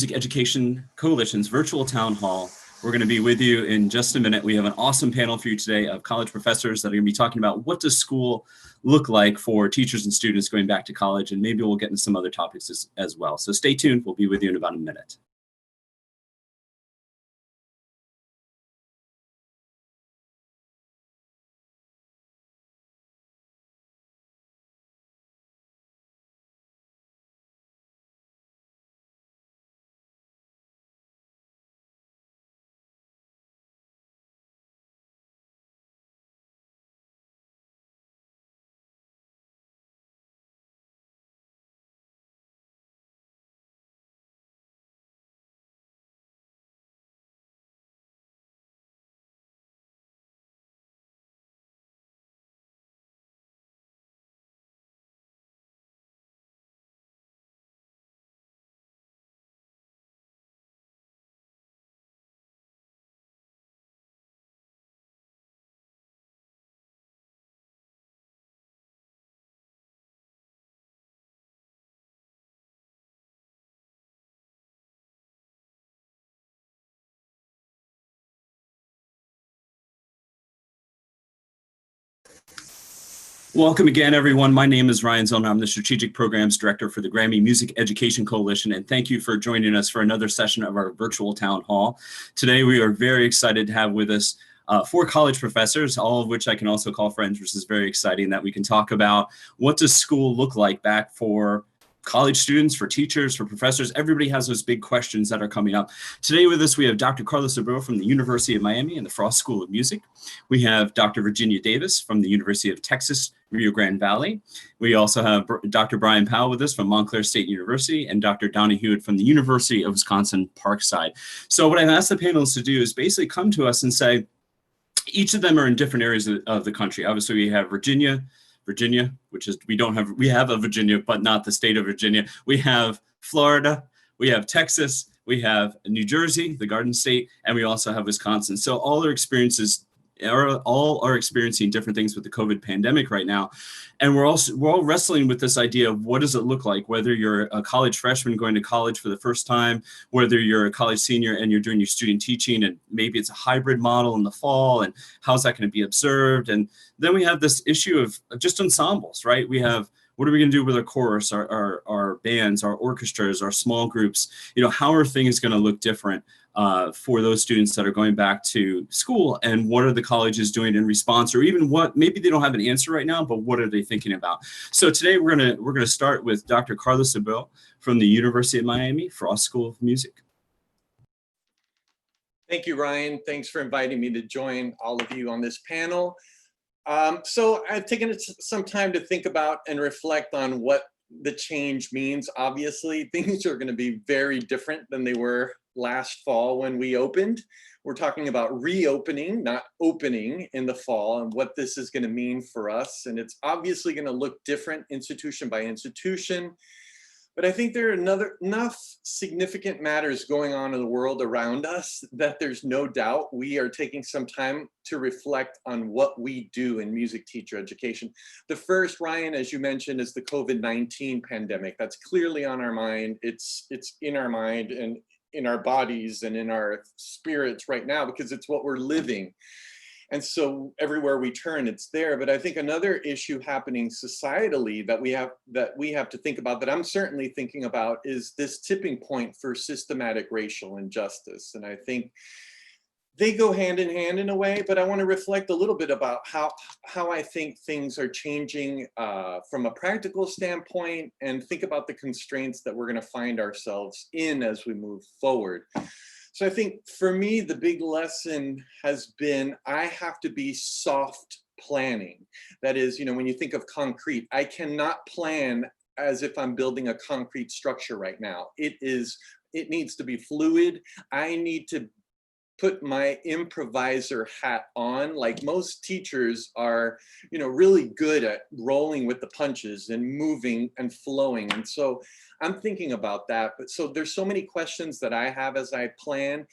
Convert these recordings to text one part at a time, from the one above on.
Music Education Coalition's virtual town hall. We're going to be with you in just a minute. We have an awesome panel for you today of college professors that are going to be talking about what does school look like for teachers and students going back to college, and maybe we'll get into some other topics as well. So stay tuned. We'll be with you in about a minute. Welcome again, everyone. My name is Ryan Zellner. I'm the Strategic Programs Director for the Grammy Music Education Coalition, and thank you for joining us for another session of our virtual town hall. Today, we are very excited to have with us 4 college professors, all of which I can also call friends, which is very exciting that we can talk about what does school look like back for college students, for teachers, for professors. Everybody has those big questions that are coming up. Today with us, we have Dr. Carla Sybil from the University of Miami and the Frost School of Music. We have Dr. Virginia Davis from the University of Texas, Rio Grande Valley. We also have Dr. Brian Powell with us from Montclair State University and Dr. Donnie Hewitt from the University of Wisconsin Parkside. So what I've asked the panelists to do is basically come to us and say, each of them are in different areas of the country. Obviously, we have Virginia, which is, we have a Virginia, but not the state of Virginia. We have Florida, we have Texas, we have New Jersey, the Garden State, and we also have Wisconsin. So all are experiencing different things with the COVID pandemic right now. And we're all wrestling with this idea of what does it look like, whether you're a college freshman going to college for the first time, whether you're a college senior and you're doing your student teaching, and maybe it's a hybrid model in the fall, and how's that going to be observed? And then we have this issue of just ensembles, right? We have, what are we going to do with our chorus, our bands, our orchestras, our small groups? You know, how are things going to look different for those students that are going back to school, and what are the colleges doing in response, or even what, maybe they don't have an answer right now, but what are they thinking about? So today we're gonna start with Dr. Carla Sybil from the University of Miami Frost School of Music. Thank you, Ryan. Thanks for inviting me to join all of you on this panel. So I've taken some time to think about and reflect on what the change means. Obviously, things are going to be very different than they were last fall when we opened. We're talking about reopening, not opening in the fall, and what this is going to mean for us. And it's obviously going to look different institution by institution. But I think there are enough significant matters going on in the world around us that there's no doubt we are taking some time to reflect on what we do in music teacher education. The first, Ryan, as you mentioned, is the COVID-19 pandemic. That's clearly on our mind. It's in our mind and in our bodies and in our spirits right now, because it's what we're living. And so everywhere we turn, it's there. But I think another issue happening societally that we have to think about, that I'm certainly thinking about, is this tipping point for systematic racial injustice. And I think they go hand in hand in a way, but I want to reflect a little bit about how I think things are changing from a practical standpoint, and think about the constraints that we're going to find ourselves in as we move forward. So I think for me, the big lesson has been, I have to be soft planning. That is, you know, when you think of concrete, I cannot plan as if I'm building a concrete structure right now. It needs to be fluid. I need to put my improviser hat on. Like most teachers are, you know, really good at rolling with the punches and moving and flowing. And so I'm thinking about that. But so there's so many questions that I have as I plan.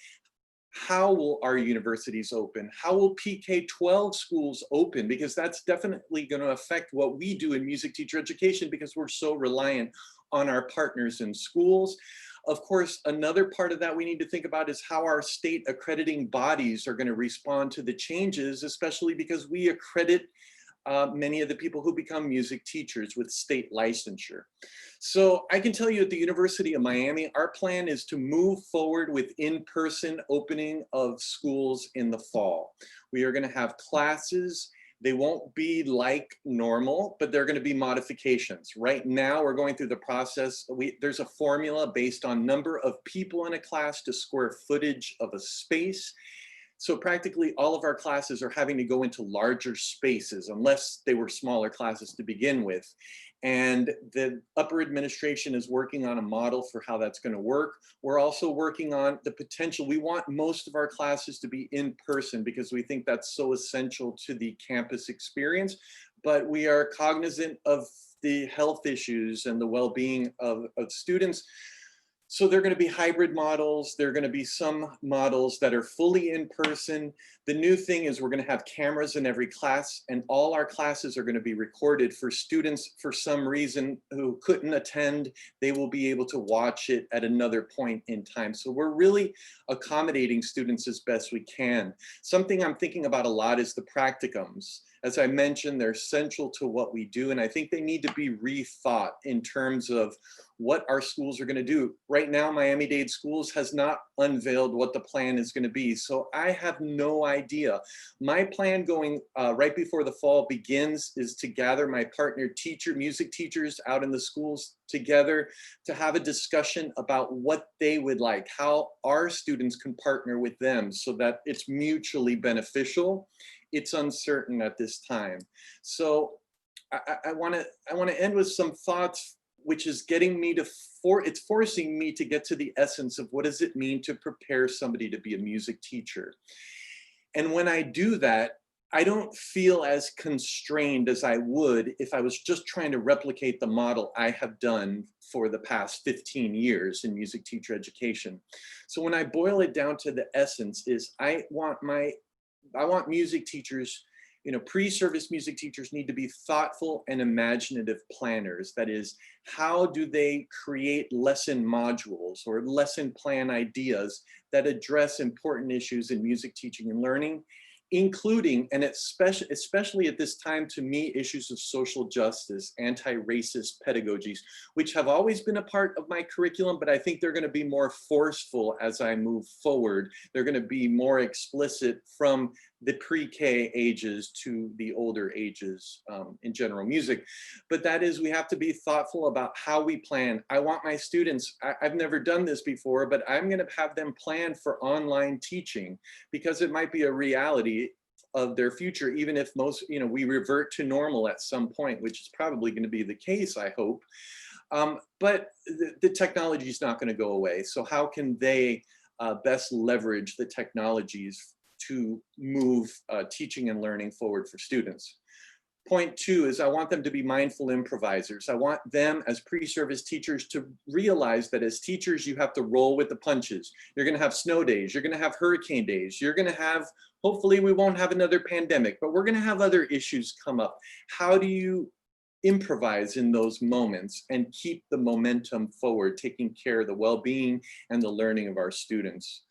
How will our universities open? How will PK-12 schools open? Because that's definitely going to affect what we do in music teacher education, because we're so reliant on our partners in schools. Of course, another part of that we need to think about is how our state accrediting bodies are going to respond to the changes, especially because we accredit many of the people who become music teachers with state licensure. So I can tell you at the University of Miami, our plan is to move forward with in-person opening of schools in the fall. We are going to have classes. They won't be like normal, but they're going to be modifications. Right now, we're going through the process. There's a formula based on number of people in a class to square footage of a space. So practically all of our classes are having to go into larger spaces unless they were smaller classes to begin with. And the upper administration is working on a model for how that's going to work. We're also working on the potential. We want most of our classes to be in person because we think that's so essential to the campus experience. But we are cognizant of the health issues and the well-being of students. So they're going to be hybrid models. There are going to be some models that are fully in person. The new thing is we're going to have cameras in every class, and all our classes are going to be recorded for students for some reason who couldn't attend. They will be able to watch it at another point in time. So we're really accommodating students as best we can. Something I'm thinking about a lot is the practicums. As I mentioned, they're central to what we do, and I think they need to be rethought in terms of what our schools are going to do. Right now, Miami-Dade Schools has not unveiled what the plan is going to be, so I have no idea. My plan going right before the fall begins is to gather my partner music teachers out in the schools together to have a discussion about what they would like, how our students can partner with them so that it's mutually beneficial. It's uncertain at this time. So I want to end with some thoughts, which is getting me to, it's forcing me to get to the essence of what does it mean to prepare somebody to be a music teacher. And when I do that, I don't feel as constrained as I would if I was just trying to replicate the model I have done for the past 15 years in music teacher education. So when I boil it down to the essence is I want music teachers, pre-service music teachers need to be thoughtful and imaginative planners. That is, how do they create lesson modules or lesson plan ideas that address important issues in music teaching and learning, including, and especially at this time, to me, issues of social justice, anti-racist pedagogies, which have always been a part of my curriculum, but I think they're going to be more forceful as I move forward. They're going to be more explicit from the pre-K ages to the older ages in general music. But that is, we have to be thoughtful about how we plan. I want my students, I've never done this before, but I'm going to have them plan for online teaching because it might be a reality of their future, even if we revert to normal at some point, which is probably going to be the case, I hope. But the technology is not going to go away. So how can they best leverage the technologies to move teaching and learning forward for students? Point two is I want them to be mindful improvisers. I want them as pre-service teachers to realize that as teachers, you have to roll with the punches. You're going to have snow days. You're going to have hurricane days. You're going to have, hopefully we won't have another pandemic, but we're going to have other issues come up. How do you improvise in those moments and keep the momentum forward, taking care of the well-being and the learning of our students?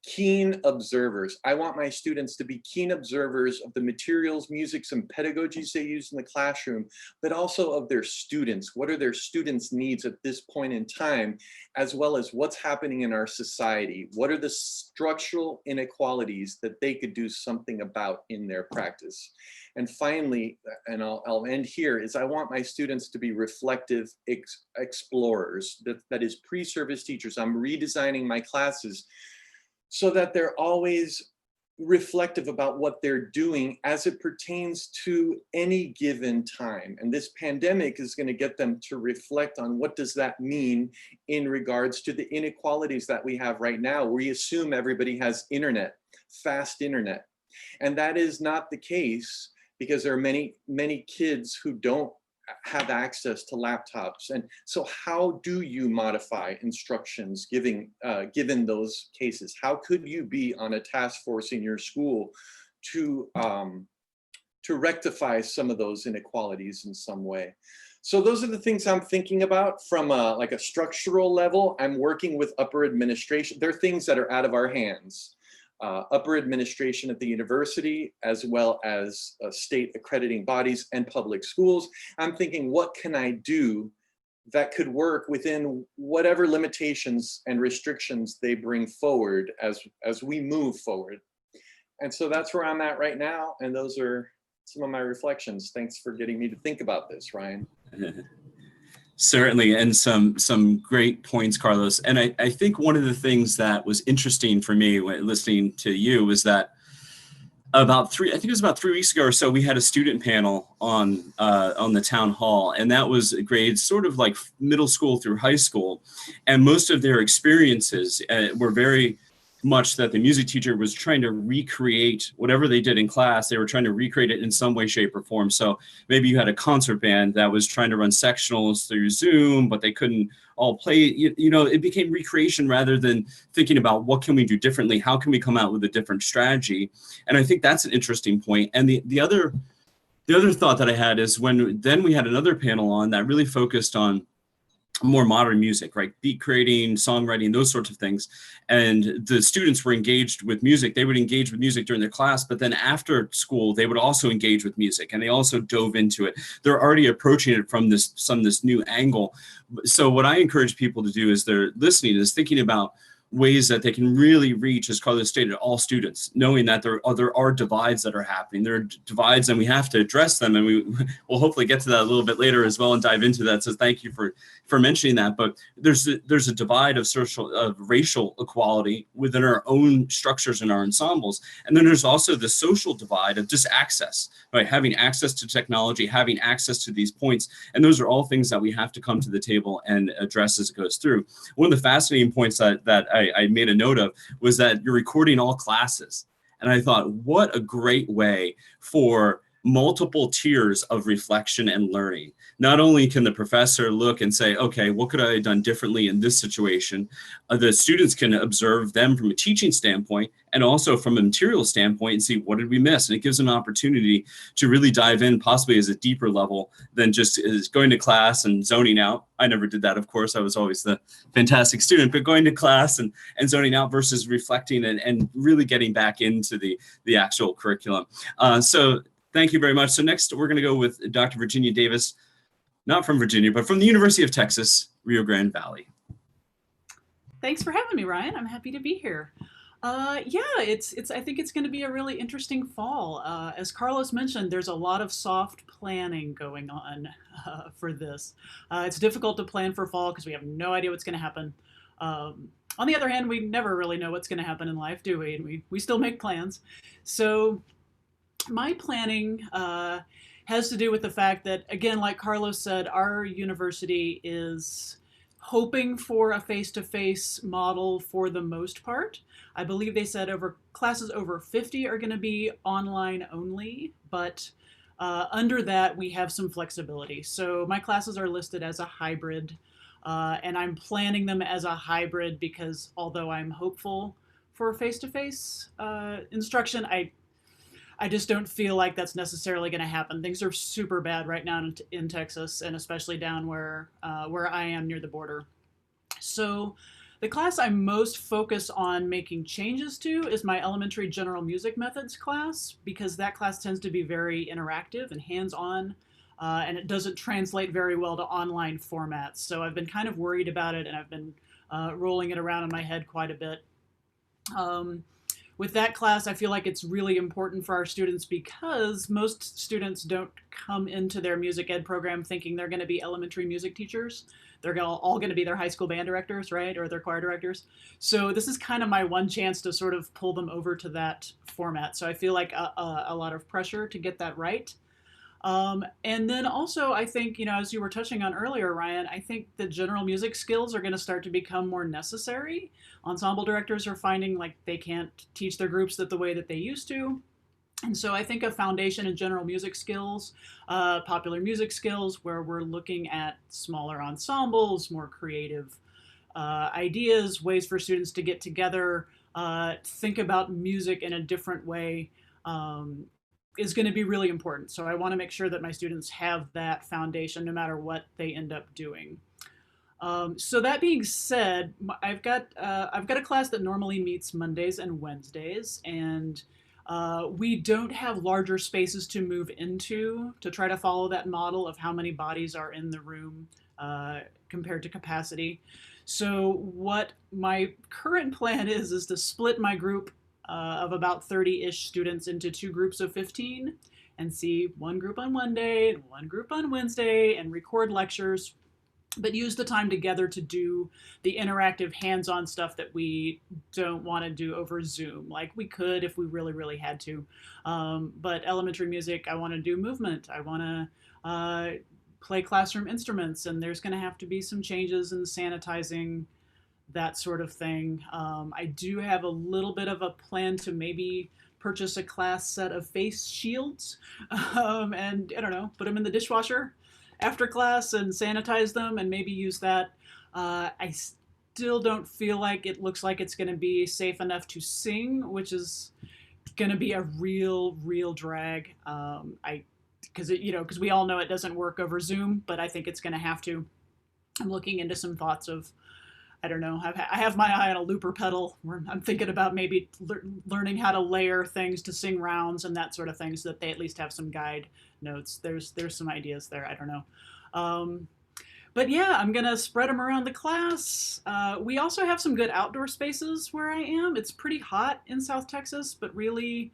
Keen observers. I want my students to be keen observers of the materials, musics, and pedagogies they use in the classroom, but also of their students. What are their students' needs at this point in time, as well as what's happening in our society? What are the structural inequalities that they could do something about in their practice? And finally, and I'll end here, is I want my students to be reflective explorers, that is pre-service teachers. I'm redesigning my classes so that they're always reflective about what they're doing as it pertains to any given time. And this pandemic is going to get them to reflect on what does that mean in regards to the inequalities that we have right now. We assume everybody has internet, fast internet. And that is not the case because there are many, many kids who don't have access to laptops. And so how do you modify instructions given those cases? How could you be on a task force in your school to rectify some of those inequalities in some way? So those are the things I'm thinking about from like a structural level. I'm working with upper administration. There are things that are out of our hands. Upper administration at the university, as well as state accrediting bodies and public schools. I'm thinking, what can I do that could work within whatever limitations and restrictions they bring forward as we move forward. And so that's where I'm at right now. And those are some of my reflections. Thanks for getting me to think about this, Ryan. Certainly, and some great points, Carlos. And I think one of the things that was interesting for me when listening to you was that I think it was about 3 weeks ago or so, we had a student panel on the town hall, and that was grades sort of like middle school through high school, and most of their experiences were very much that the music teacher was trying to recreate whatever they did in class. They were trying to recreate it in some way, shape, or form. So maybe you had a concert band that was trying to run sectionals through Zoom, but they couldn't all play. It became recreation rather than thinking about what can we do differently? How can we come out with a different strategy? And I think that's an interesting point. And the other thought that I had is then we had another panel on that really focused on more modern music, right? Beat creating, songwriting, those sorts of things. And the students were engaged with music. They would engage with music during their class, but then after school, they would also engage with music, and they also dove into it. They're already approaching it from this new angle. So what I encourage people to do as they're listening is thinking about ways that they can really reach, as Carlos stated, all students, knowing that there are divides that are happening. There are divides, and we have to address them. And we'll hopefully get to that a little bit later as well and dive into that. So thank you for mentioning that. But there's a divide of racial equality within our own structures in our ensembles. And then there's also the social divide of just access, right? Having access to technology, having access to these points. And those are all things that we have to come to the table and address as it goes through. One of the fascinating points that I made a note of was that you're recording all classes. And I thought, what a great way for multiple tiers of reflection and learning. Not only can the professor look and say, okay, what could I have done differently in this situation? The students can observe them from a teaching standpoint and also from a material standpoint and see what did we miss? And it gives them an opportunity to really dive in possibly as a deeper level than just going to class and zoning out. I never did that, of course. I was always the fantastic student, but going to class and zoning out versus reflecting and really getting back into the actual curriculum. So thank you very much. So next we're going to go with Dr. Virginia Davis, not from Virginia, but from the University of Texas, Rio Grande Valley. Thanks for having me, Ryan. I'm happy to be here. I think it's going to be a really interesting fall. As Carlos mentioned, there's a lot of soft planning going on for this. It's difficult to plan for fall because we have no idea what's going to happen. On the other hand, we never really know what's going to happen in life, do we? And we still make plans. So my planning has to do with the fact that, again, like Carlos said, our university is hoping for a face-to-face model for the most part. I believe they said classes over 50 are going to be online only, but under that we have some flexibility. So my classes are listed as a hybrid, and I'm planning them as a hybrid because although I'm hopeful for face-to-face instruction, I just don't feel like that's necessarily going to happen. Things are super bad right now in Texas, and especially down where I am near the border. So the class I'm most focused on making changes to is my elementary general music methods class, because that class tends to be very interactive and hands-on, and it doesn't translate very well to online formats. So I've been kind of worried about it, and I've been rolling it around in my head quite a bit. With that class, I feel like it's really important for our students because most students don't come into their music ed program thinking they're going to be elementary music teachers. They're all going to be their high school band directors, right? Or their choir directors. So this is kind of my one chance to sort of pull them over to that format. So I feel like a lot of pressure to get that right. And then also, I think, as you were touching on earlier, Ryan, I think the general music skills are going to start to become more necessary. Ensemble directors are finding like they can't teach their groups the way that they used to. And so I think a foundation in general music skills, popular music skills, where we're looking at smaller ensembles, more creative ideas, ways for students to get together, think about music in a different way, is going to be really important. So I want to make sure that my students have that foundation no matter what they end up doing. So that being said, I've got a class that normally meets Mondays and Wednesdays, and we don't have larger spaces to move into to try to follow that model of how many bodies are in the room compared to capacity. So what my current plan is to split my group of about 30-ish students into 2 groups of 15 and see one group on Monday and one group on Wednesday and record lectures, but use the time together to do the interactive hands-on stuff that we don't want to do over Zoom. Like we could if we really, really had to. But elementary music, I want to do movement. I want to play classroom instruments, and there's going to have to be some changes in sanitizing, that sort of thing. I do have a little bit of a plan to maybe purchase a class set of face shields and, I don't know, put them in the dishwasher after class and sanitize them and maybe use that. I still don't feel like it looks like it's going to be safe enough to sing, which is going to be a real drag. Because we all know it doesn't work over Zoom, but I think it's going to have to. I'm looking into some thoughts of, I don't know, I have my eye on a looper pedal where I'm thinking about maybe learning how to layer things to sing rounds and that sort of thing so that they at least have some guide notes. There's some ideas there. I don't know. But yeah, I'm going to spread them around the class. We also have some good outdoor spaces where I am. It's pretty hot in South Texas, but really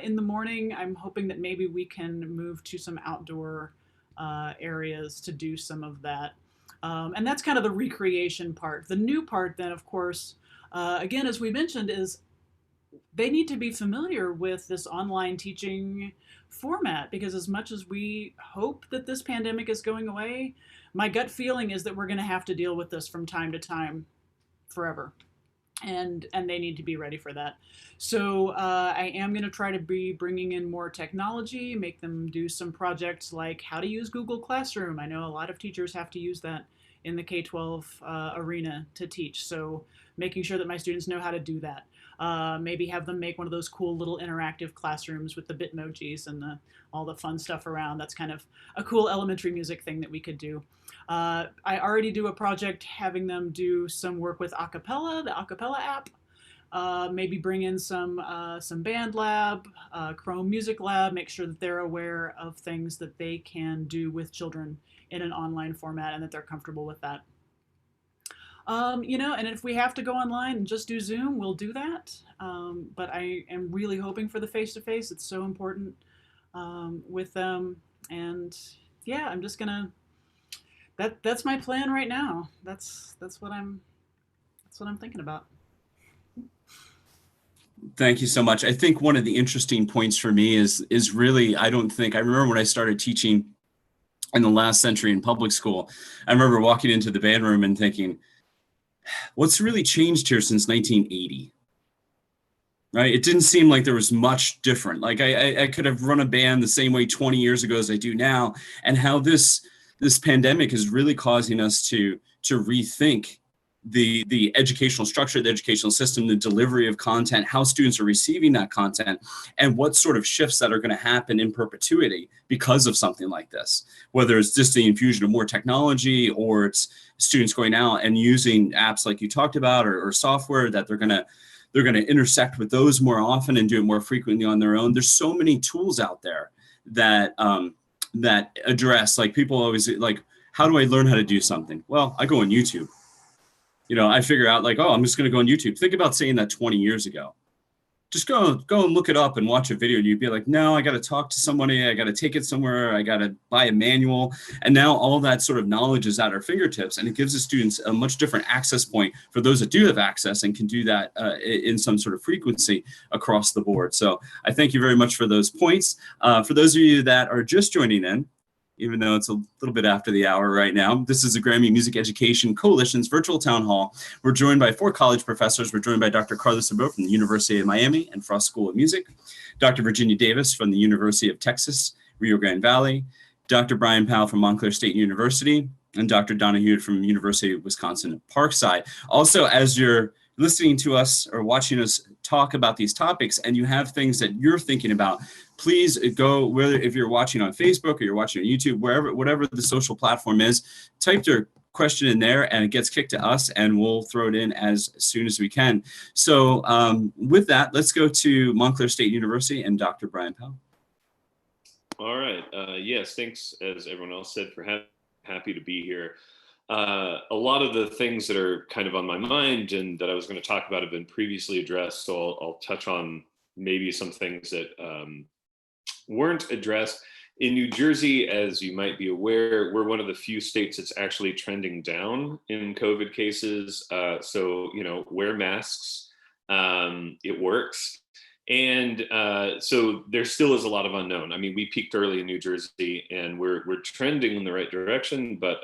in the morning, I'm hoping that maybe we can move to some outdoor areas to do some of that. And that's kind of the recreation part. The new part then, of course, again, as we mentioned, is they need to be familiar with this online teaching format, because as much as we hope that this pandemic is going away, my gut feeling is that we're going to have to deal with this from time to time forever. And they need to be ready for that. So I am going to try to be bringing in more technology, make them do some projects like how to use Google Classroom. I know a lot of teachers have to use that in the K-12 arena to teach. So making sure that my students know how to do that. Maybe have them make one of those cool little interactive classrooms with the Bitmojis and all the fun stuff around. That's kind of a cool elementary music thing that we could do. I already do a project having them do some work with Acapella, the Acapella app. Maybe bring in some band lab, Chrome Music Lab, make sure that they're aware of things that they can do with children in an online format and that they're comfortable with that. And if we have to go online and just do Zoom, we'll do that. But I am really hoping for the face-to-face. It's so important with them. And yeah, I'm just gonna, that's my plan right now. That's what I'm thinking about. Thank you so much. I think one of the interesting points for me is really, I remember when I started teaching in the last century in public school, I remember walking into the band room and thinking, what's really changed here since 1980? Right? It didn't seem like there was much different. Like I could have run a band the same way 20 years ago as I do now, and how this pandemic is really causing us to rethink the educational structure, the educational system, the delivery of content, how students are receiving that content, and what sort of shifts that are going to happen in perpetuity because of something like this. Whether it's just the infusion of more technology, or it's students going out and using apps like you talked about, or software that they're going to intersect with those more often and do it more frequently on their own. There's so many tools out there that that address, like people always like, how do I learn how to do something? Well, I go on YouTube. I figure out like, oh, I'm just going to go on YouTube. Think about saying that 20 years ago. Just go and look it up and watch a video. And you'd be like, no, I got to talk to somebody. I got to take it somewhere. I got to buy a manual. And now all that sort of knowledge is at our fingertips. And it gives the students a much different access point for those that do have access and can do that in some sort of frequency across the board. So I thank you very much for those points. For those of you that are just joining in, even though it's a little bit after the hour right now, this is the Grammy Music Education Coalition's virtual town hall. We're joined by 4 college professors. We're joined by Dr. Carla Sybil from the University of Miami and Frost School of Music, Dr. Virginia Davis from the University of Texas, Rio Grande Valley, Dr. Brian Powell from Montclair State University, and Dr. Donna Hewitt from University of Wisconsin Parkside. Also, as you're listening to us or watching us talk about these topics and you have things that you're thinking about, please go, whether if you're watching on Facebook or you're watching on YouTube, wherever, whatever the social platform is, type your question in there and it gets kicked to us and we'll throw it in as soon as we can. So with that, let's go to Montclair State University and Dr. Brian Powell. All right. Yes, thanks, as everyone else said, for happy to be here. A lot of the things that are kind of on my mind and that I was going to talk about have been previously addressed, so I'll touch on maybe some things that weren't addressed. In New Jersey, as you might be aware, we're one of the few states that's actually trending down in COVID cases. So, you know, wear masks, it works. And so there still is a lot of unknown. I mean, we peaked early in New Jersey and we're trending in the right direction, but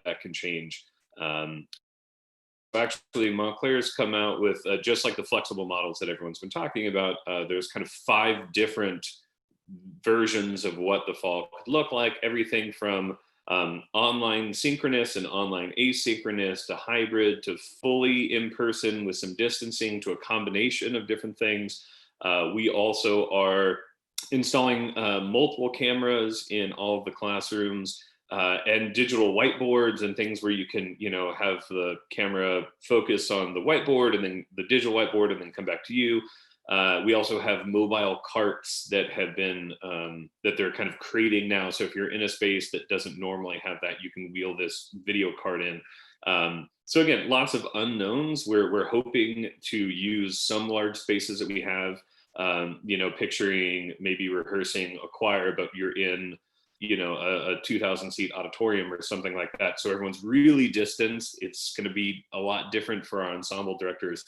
that can change. Actually, Montclair's come out with, just like the flexible models that everyone's been talking about, there's kind of 5 different versions of what the fall could look like, everything from online synchronous and online asynchronous to hybrid to fully in-person with some distancing to a combination of different things. We also are installing multiple cameras in all of the classrooms and digital whiteboards and things where you can, you know, have the camera focus on the whiteboard and then the digital whiteboard and then come back to you. We also have mobile carts that have been, that they're kind of creating now. So if you're in a space that doesn't normally have that, you can wheel this video cart in. So again, lots of unknowns. We're hoping to use some large spaces that we have, you know, picturing maybe rehearsing a choir, but you're in, you know, a 2,000 seat auditorium or something like that. So everyone's really distanced. It's going to be a lot different for our ensemble directors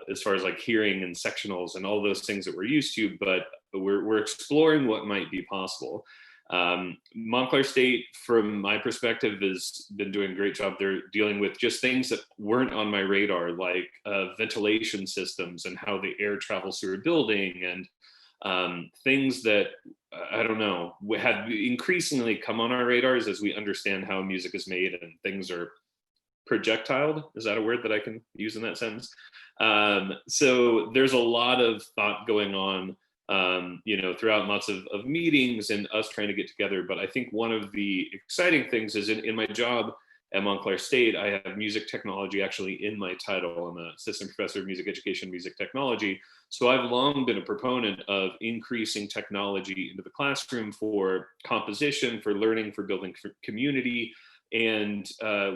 as far as like hearing and sectionals and all those things that we're used to, but we're exploring what might be possible. Montclair State, from my perspective, has been doing a great job. They're dealing with just things that weren't on my radar, like ventilation systems and how the air travels through a building, and things that, I don't know, have increasingly come on our radars as we understand how music is made and things are projectiled. Is that a word that I can use in that sentence? So there's a lot of thought going on, you know, throughout lots of meetings and us trying to get together. But I think one of the exciting things is in my job at Montclair State, I have music technology actually in my title. I'm an assistant professor of music education, music technology. So I've long been a proponent of increasing technology into the classroom for composition, for learning, for building community. And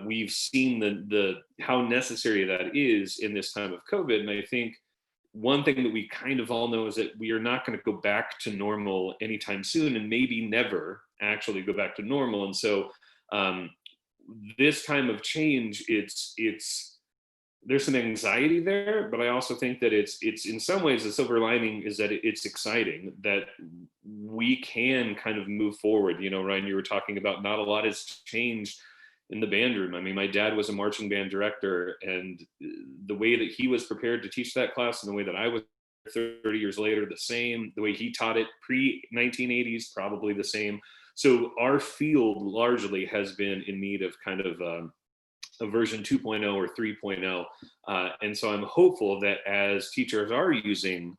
we've seen the how necessary that is in this time of COVID. And I think one thing that we kind of all know is that we are not going to go back to normal anytime soon, and maybe never actually go back to normal. And so this time of change, there's some anxiety there, but I also think that it's in some ways the silver lining is that it's exciting that we can kind of move forward. You know, Ryan, you were talking about not a lot has changed in the band room. I mean, my dad was a marching band director, and the way that he was prepared to teach that class and the way that I was 30 years later, the same. The way he taught it pre-1980s, probably the same. So our field largely has been in need of kind of a version 2.0 or 3.0. And so I'm hopeful that as teachers are using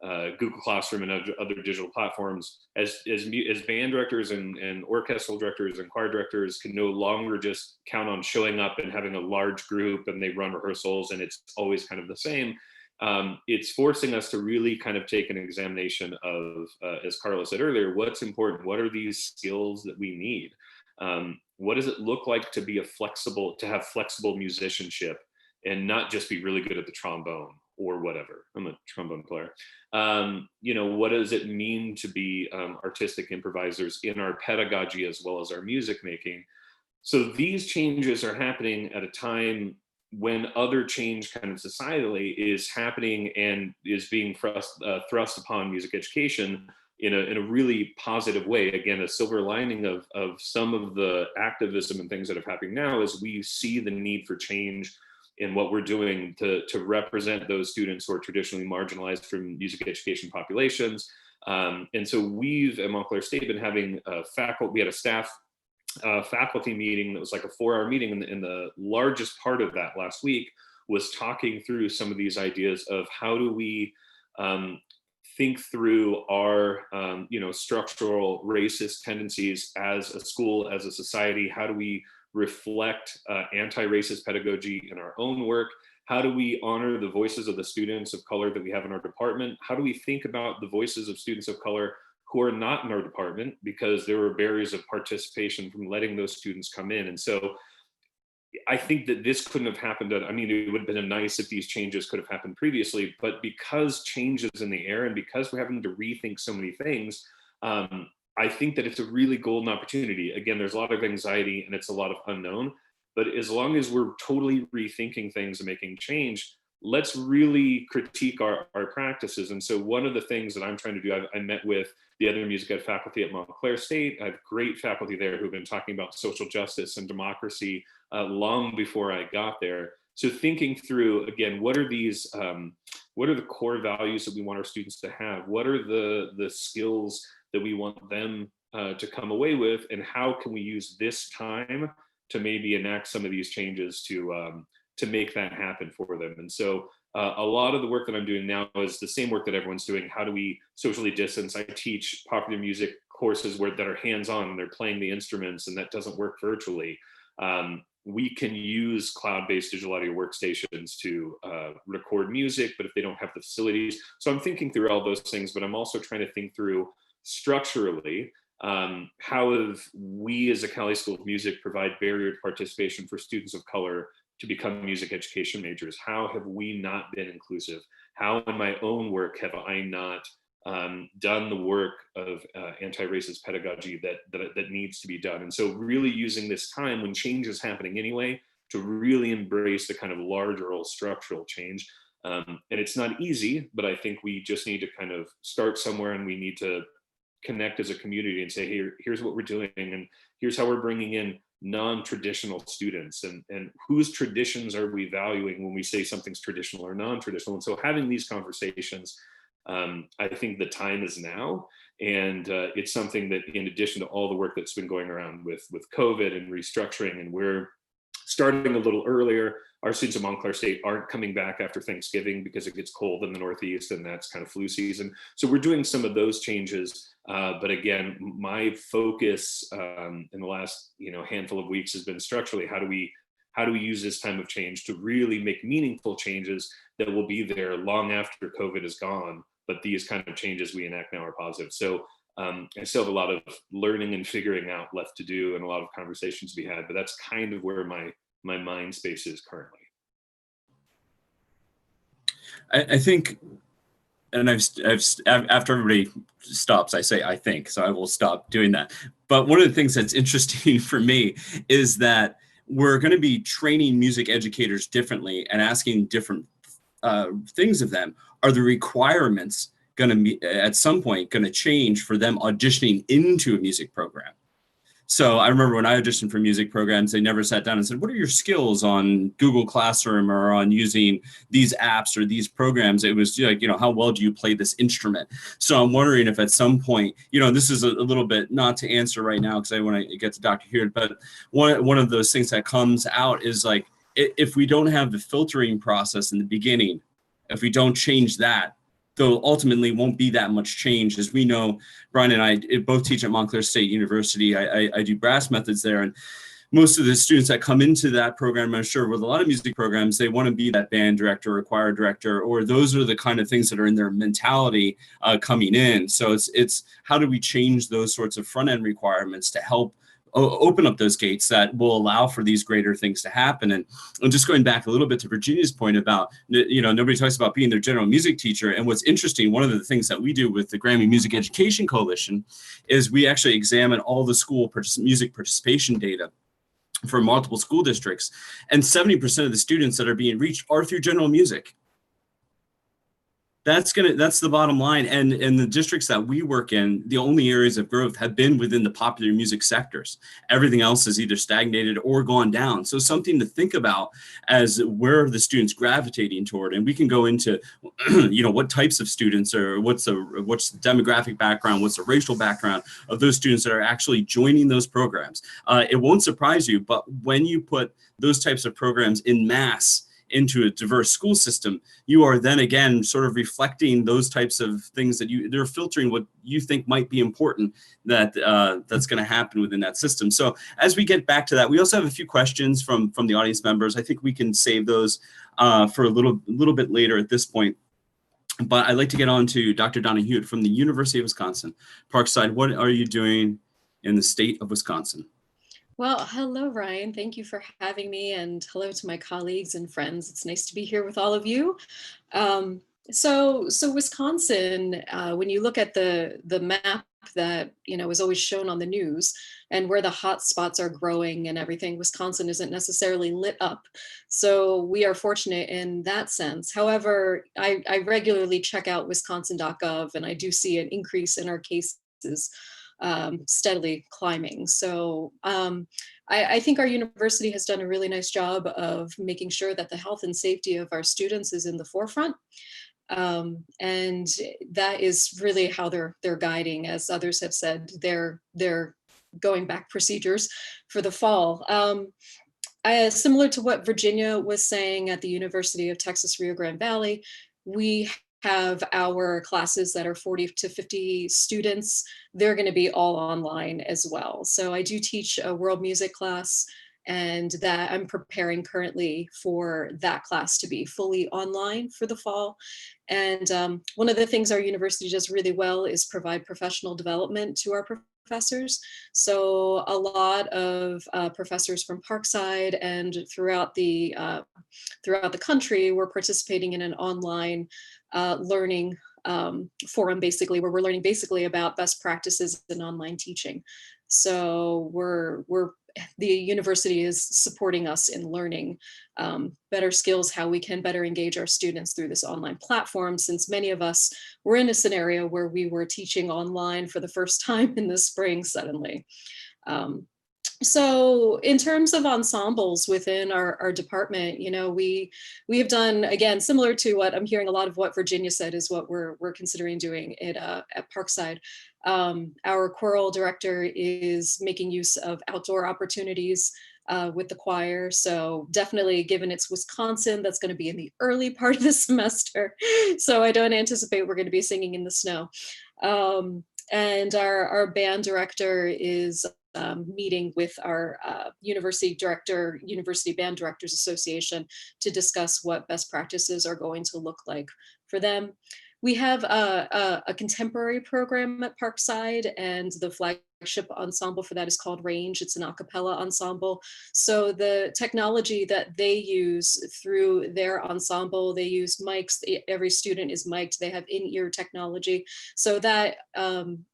Google Classroom and other digital platforms, as band directors and orchestral directors and choir directors can no longer just count on showing up and having a large group and they run rehearsals and it's always kind of the same. It's forcing us to really kind of take an examination of, as Carla said earlier, what's important, what are these skills that we need? What does it look like to have flexible musicianship and not just be really good at the trombone or whatever? I'm a trombone player. You know, what does it mean to be artistic improvisers in our pedagogy as well as our music making? So these changes are happening at a time when other change kind of societally is happening and is being thrust upon music education in a really positive way. Again, a silver lining of some of the activism and things that are happening now is we see the need for change in what we're doing to represent those students who are traditionally marginalized from music education populations. And so we've at Montclair State been having we had a staff faculty meeting that was like a 4-hour meeting, and the largest part of that last week was talking through some of these ideas of how do we think through our structural racist tendencies as a school, as a society. How do we reflect anti-racist pedagogy in our own work? How do we honor the voices of the students of color that we have in our department? How do we think about the voices of students of color who are not in our department because there were barriers of participation from letting those students come in? And so I think that this couldn't have happened. I mean, it would have been nice if these changes could have happened previously, but because change is in the air and because we're having to rethink so many things, I think that it's a really golden opportunity. Again, there's a lot of anxiety and it's a lot of unknown, but as long as we're totally rethinking things and making change, let's really critique our practices. And so one of the things that I'm trying to do, I met with the other music ed faculty at Montclair State. I have great faculty there who've been talking about social justice and democracy long before I got there. So thinking through, again, what are these, what are the core values that we want our students to have? What are the skills that we want them to come away with? And how can we use this time to maybe enact some of these changes to make that happen for them? And so a lot of the work that I'm doing now is the same work that everyone's doing. How do we socially distance? I teach popular music courses that are hands-on, they're playing the instruments, and that doesn't work virtually. We can use cloud-based digital audio workstations to record music, but if they don't have the facilities. So I'm thinking through all those things, but I'm also trying to think through structurally, how have we as a Cali School of Music provide barrier to participation for students of color to become music education majors? How have we not been inclusive? How in my own work have I not done the work of anti-racist pedagogy that needs to be done? And so really using this time when change is happening anyway, to really embrace the kind of larger structural change. And it's not easy, but I think we just need to kind of start somewhere, and we need to connect as a community and say, hey, here's what we're doing, and here's how we're bringing in non-traditional students, and whose traditions are we valuing when we say something's traditional or non-traditional. And so having these conversations, I think the time is now, and it's something that, in addition to all the work that's been going around with COVID and restructuring, and we're starting a little earlier. Our students at Montclair State aren't coming back after Thanksgiving because it gets cold in the Northeast, and that's kind of flu season. So we're doing some of those changes. But again, my focus in the last handful of weeks has been structurally, how do we use this time of change to really make meaningful changes that will be there long after COVID is gone, but these kind of changes we enact now are positive. So I still have a lot of learning and figuring out left to do, and a lot of conversations to be had, but that's kind of where my mind space is currently. I think, and I've after everybody stops, I say I think, so I will stop doing that. But one of the things that's interesting for me is that we're going to be training music educators differently and asking different things of them. Are the requirements going to be at some point going to change for them auditioning into a music program? So I remember when I auditioned for music programs, they never sat down and said, what are your skills on Google Classroom or on using these apps or these programs? It was like, how well do you play this instrument? So I'm wondering if at some point, this is a little bit not to answer right now because I want to get to Dr. Heard, but one of those things that comes out is like, if we don't have the filtering process in the beginning, if we don't change that, though ultimately won't be that much change. As we know, Brian and I both teach at Montclair State University. I do brass methods there, and most of the students that come into that program, I'm sure with a lot of music programs, they want to be that band director or choir director, or those are the kind of things that are in their mentality coming in. So it's how do we change those sorts of front end requirements to help open up those gates that will allow for these greater things to happen. And just going back a little bit to Virginia's point about, nobody talks about being their general music teacher. And what's interesting, one of the things that we do with the Grammy Music Education Coalition is we actually examine all the school music participation data for multiple school districts. And 70% of the students that are being reached are through general music. That's the bottom line. And in the districts that we work in, the only areas of growth have been within the popular music sectors. Everything else has either stagnated or gone down. So something to think about as where are the students gravitating toward. And we can go into, what types of students, or what's the demographic background, what's the racial background of those students that are actually joining those programs. It won't surprise you, but when you put those types of programs in mass into a diverse school system, you are then again sort of reflecting those types of things that they're filtering what you think might be important that's going to happen within that system. So as we get back to that, we also have a few questions from the audience members. I think we can save those for a little bit later at this point. But I'd like to get on to Dr. Donna Hewitt from the University of Wisconsin. Parkside, what are you doing in the state of Wisconsin? Well, hello, Ryan. Thank you for having me, and hello to my colleagues and friends. It's nice to be here with all of you. So Wisconsin, when you look at the map that is always shown on the news and where the hot spots are growing and everything, Wisconsin isn't necessarily lit up. So we are fortunate in that sense. However, I regularly check out wisconsin.gov, and I do see an increase in our cases steadily climbing. So I think our university has done a really nice job of making sure that the health and safety of our students is in the forefront. And that is really how they're guiding, as others have said, they're going back procedures for the fall. Similar to what Virginia was saying at the University of Texas Rio Grande Valley, we have our classes that are 40 to 50 students. They're going to be all online as well. So I do teach a world music class, and that I'm preparing currently for that class to be fully online for the fall. And one of the things our university does really well is provide professional development to our professors. So a lot of professors from Parkside and throughout the country were participating in an online learning forum, basically, where we're learning basically about best practices in online teaching. So the university is supporting us in learning better skills, how we can better engage our students through this online platform, since many of us were in a scenario where we were teaching online for the first time in the spring suddenly. So in terms of ensembles within our department, we have done, again, similar to what I'm hearing, a lot of what Virginia said is what we're considering doing at Parkside. Our choral director is making use of outdoor opportunities with the choir. So definitely, given it's Wisconsin, that's going to be in the early part of the semester. So I don't anticipate we're going to be singing in the snow. And our band director is meeting with our university Band Directors Association to discuss what best practices are going to look like for them. We have a contemporary program at Parkside, and the flagship ensemble for that is called Range. It's an a cappella ensemble. So the technology that they use through their ensemble, they use mics. Every student is mic'd. They have in-ear technology. So that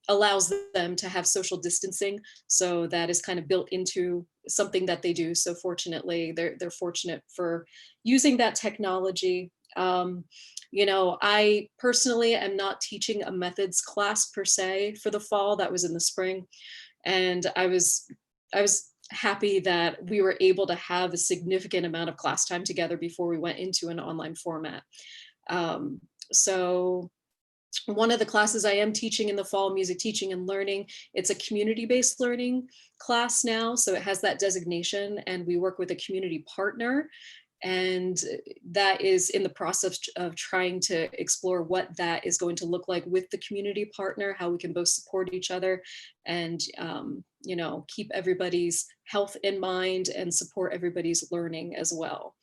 allows them to have social distancing. So that is kind of built into something that they do. So fortunately, they're fortunate for using that technology. I personally am not teaching a methods class per se for the fall. That was in the spring. And I was happy that we were able to have a significant amount of class time together before we went into an online format. So one of the classes I am teaching in the fall, music teaching and learning, it's a community-based learning class now. So it has that designation, and we work with a community partner. And that is in the process of trying to explore what that is going to look like with the community partner, how we can both support each other and, keep everybody's health in mind and support everybody's learning as well.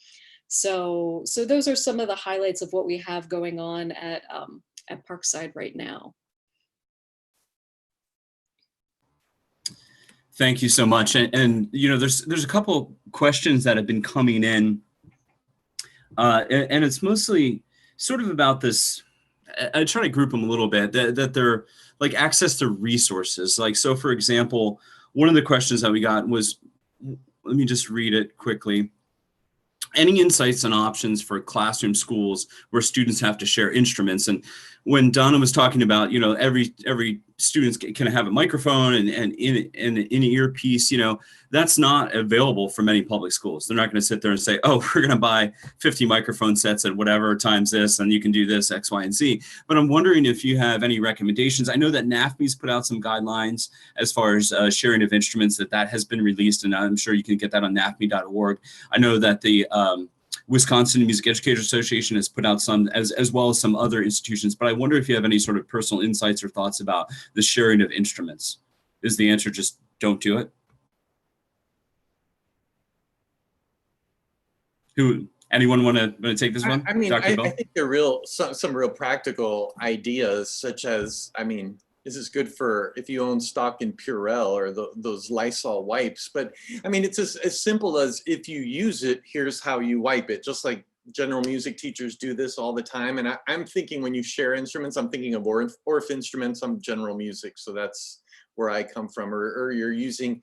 So those are some of the highlights of what we have going on at Parkside right now. Thank you so much. And there's a couple questions that have been coming in. And it's mostly sort of about this. I try to group them a little bit, that they're like access to resources. Like, so for example, one of the questions that we got was, let me just read it quickly. Any insights and options for classroom schools where students have to share instruments? And when Donna was talking about, every student can have a microphone and in an earpiece, that's not available for many public schools. They're not going to sit there and say, oh, we're going to buy 50 microphone sets at whatever times this, and you can do this, X, Y, and Z. But I'm wondering if you have any recommendations. I know that NAFME's put out some guidelines as far as sharing of instruments, that has been released, and I'm sure you can get that on nafme.org. I know that the Wisconsin Music Educators Association has put out some, as well as some other institutions. But I wonder if you have any sort of personal insights or thoughts about the sharing of instruments. Is the answer just don't do it? Anyone want to take this one? I mean, Dr. I Bell? think there are some real practical ideas, such as, I mean, this is good for if you own stock in Purell or those Lysol wipes. But I mean, it's as simple as, if you use it, here's how you wipe it. Just like general music teachers do this all the time. And I'm thinking, when you share instruments, I'm thinking of Orff instruments. I'm general music, so that's where I come from. Or you're using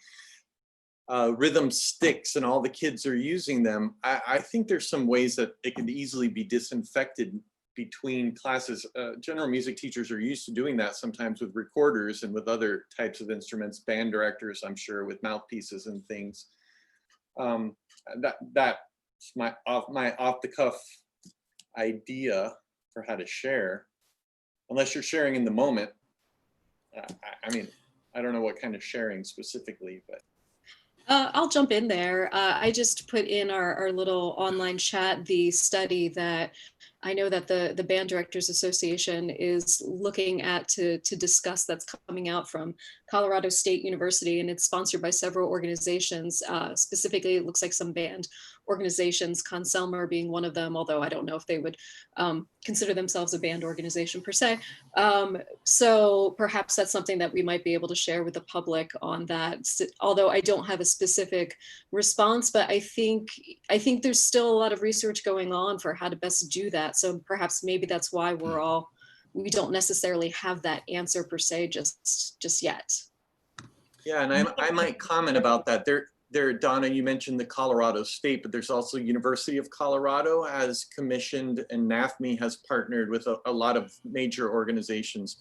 rhythm sticks and all the kids are using them. I think there's some ways that it can easily be disinfected between classes. General music teachers are used to doing that sometimes with recorders and with other types of instruments, band directors, I'm sure, with mouthpieces and things. That's my off the cuff idea for how to share, unless you're sharing in the moment. I mean, I don't know what kind of sharing specifically, but. I'll jump in there. I just put in our little online chat the study that I know that the Band Directors Association is looking at to discuss, that's coming out from Colorado State University, and it's sponsored by several organizations. Specifically, it looks like some band organizations, Conselmer being one of them, although I don't know if they would consider themselves a band organization per se. So perhaps that's something that we might be able to share with the public on that, although I don't have a specific response, but I think there's still a lot of research going on for how to best do that. So perhaps maybe that's why we don't necessarily have that answer per se just yet. Yeah, and I might comment about that. There, Donna, you mentioned the Colorado State, but there's also University of Colorado has commissioned, and NAFME has partnered with a lot of major organizations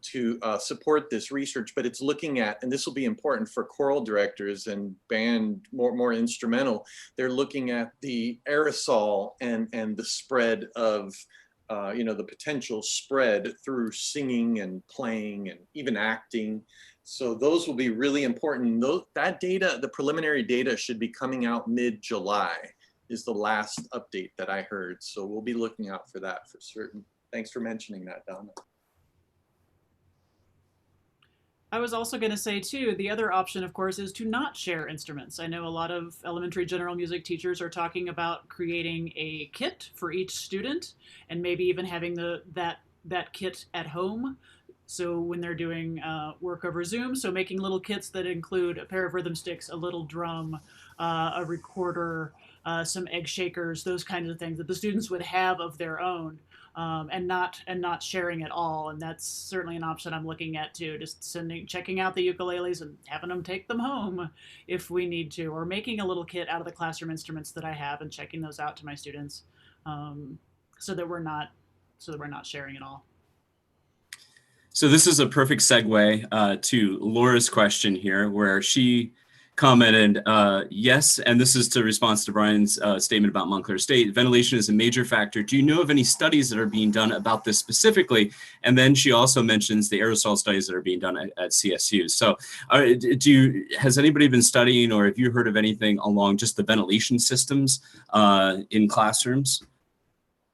to support this research. But it's looking at, and this will be important for choral directors and band, more instrumental, they're looking at the aerosol and the spread of the potential spread through singing and playing and even acting. So those will be really important. That data, the preliminary data, should be coming out mid-July is the last update that I heard. So we'll be looking out for that for certain. Thanks for mentioning that, Donna. I was also going to say, too, the other option, of course, is to not share instruments. I know a lot of elementary general music teachers are talking about creating a kit for each student, and maybe even having that kit at home. So when they're doing work over Zoom, so making little kits that include a pair of rhythm sticks, a little drum, a recorder, some egg shakers, those kinds of things that the students would have of their own, and not sharing at all. And that's certainly an option I'm looking at too. Just checking out the ukuleles and having them take them home if we need to, or making a little kit out of the classroom instruments that I have and checking those out to my students, so that we're not sharing at all. So this is a perfect segue to Laura's question here, where she commented, yes, and this is to response to Brian's statement about Montclair State. Ventilation is a major factor. Do you know of any studies that are being done about this specifically? And then she also mentions the aerosol studies that are being done at CSU. So has anybody been studying, or have you heard of anything along just the ventilation systems in classrooms?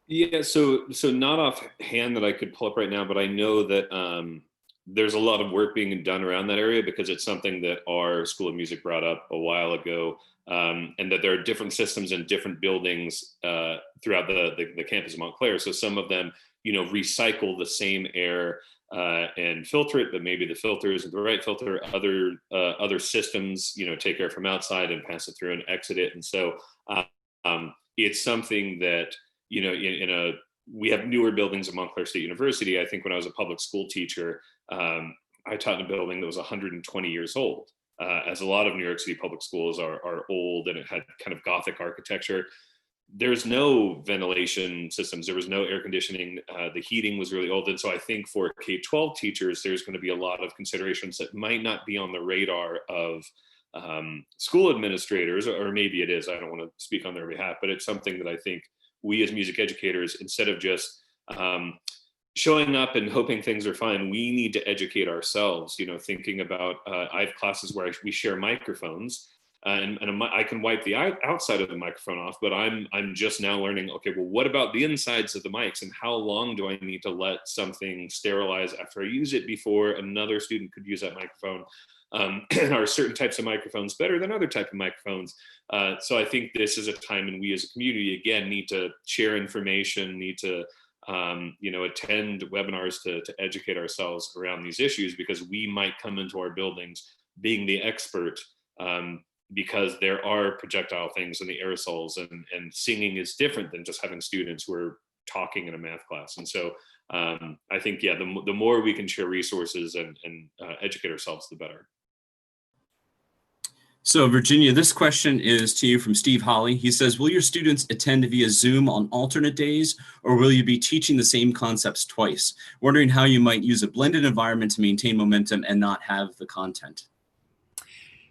Yeah, so not offhand that I could pull up right now, but I know that there's a lot of work being done around that area, because it's something that our School of Music brought up a while ago, and that there are different systems in different buildings throughout the campus of Montclair. So some of them, recycle the same air and filter it, but maybe the filter isn't the right filter. Other systems, take air from outside and pass it through and exit it. And so it's something that, we have newer buildings at Montclair State University. I think when I was a public school teacher, I taught in a building that was 120 years old, as a lot of New York City public schools are old, and it had kind of Gothic architecture. There's no ventilation systems. There was no air conditioning. The heating was really old. And so I think for K-12 teachers, there's going to be a lot of considerations that might not be on the radar of school administrators, or maybe it is. I don't want to speak on their behalf, but it's something that I think we as music educators, instead of just showing up and hoping things are fine, we need to educate ourselves, thinking about, I have classes where we share microphones, I can wipe the outside of the microphone off, but I'm just now learning, okay, well, what about the insides of the mics, and how long do I need to let something sterilize after I use it before another student could use that microphone? And are certain types of microphones better than other type of microphones? So I think this is a time when we as a community, again, need to share information, need to attend webinars to educate ourselves around these issues, because we might come into our buildings being the expert, because there are projectile things in the aerosols, and singing is different than just having students who are talking in a math class. And so I think, yeah, the more we can share resources and educate ourselves, the better. So Virginia, this question is to you from Steve Holly. He says, will your students attend via Zoom on alternate days, or will you be teaching the same concepts twice? Wondering how you might use a blended environment to maintain momentum and not have the content.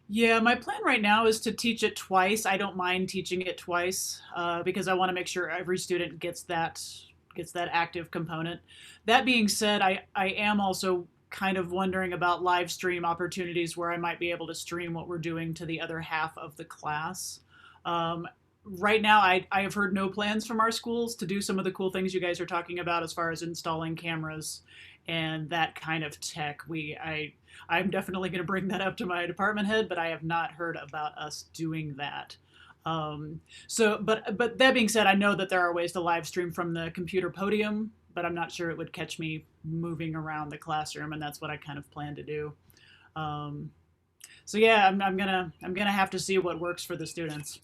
Yeah, my plan right now is to teach it twice. I don't mind teaching it twice because I want to make sure every student gets that active component. That being said, I am also kind of wondering about live stream opportunities where I might be able to stream what we're doing to the other half of the class. Right now, I have heard no plans from our schools to do some of the cool things you guys are talking about as far as installing cameras and that kind of tech. I'm definitely going to bring that up to my department head, but I have not heard about us doing that. But that being said, I know that there are ways to live stream from the computer podium, but I'm not sure it would catch me moving around the classroom, and that's what I kind of plan to do. So yeah, I'm gonna have to see what works for the students.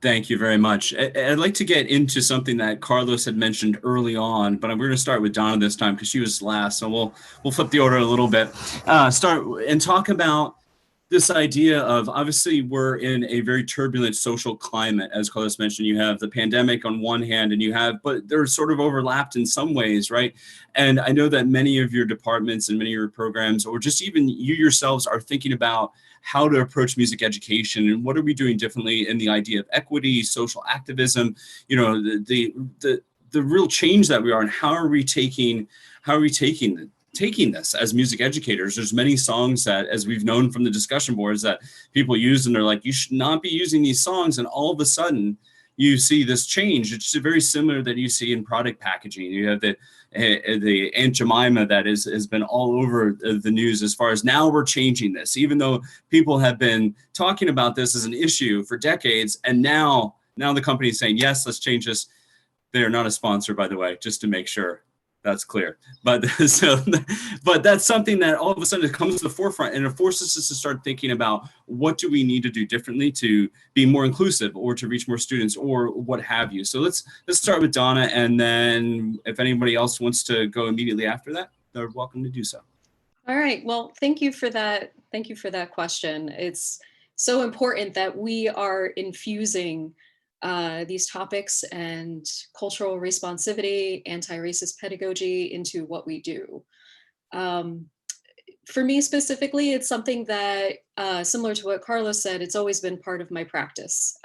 Thank you very much. I'd like to get into something that Carlos had mentioned early on, but we're going to start with Donna this time because she was last. So we'll flip the order a little bit. Start and talk about this idea of, obviously we're in a very turbulent social climate. As Carlos mentioned, you have the pandemic on one hand, and but they're sort of overlapped in some ways, right? And I know that many of your departments and many of your programs, or just even you yourselves, are thinking about how to approach music education and what are we doing differently in the idea of equity, social activism, the real change that we are, and how are we taking this as music educators. There's many songs that, as we've known from the discussion boards, that people use and they're like, you should not be using these songs, and all of a sudden you see this change. It's very similar that you see in product packaging. You have the Aunt Jemima that has been all over the news as far as now we're changing this, even though people have been talking about this as an issue for decades, and now the company is saying, yes, let's change this. They are not a sponsor, by the way, just to make sure that's clear. But that's something that all of a sudden it comes to the forefront, and it forces us to start thinking about what do we need to do differently to be more inclusive or to reach more students or what have you. So let's start with Donna, and then if anybody else wants to go immediately after that, they're welcome to do so. All right. Well, thank you for that. Thank you for that question. It's so important that we are infusing these topics and cultural responsivity, anti-racist pedagogy into what we do. For me specifically, it's something that, similar to what Carlos said, it's always been part of my practice.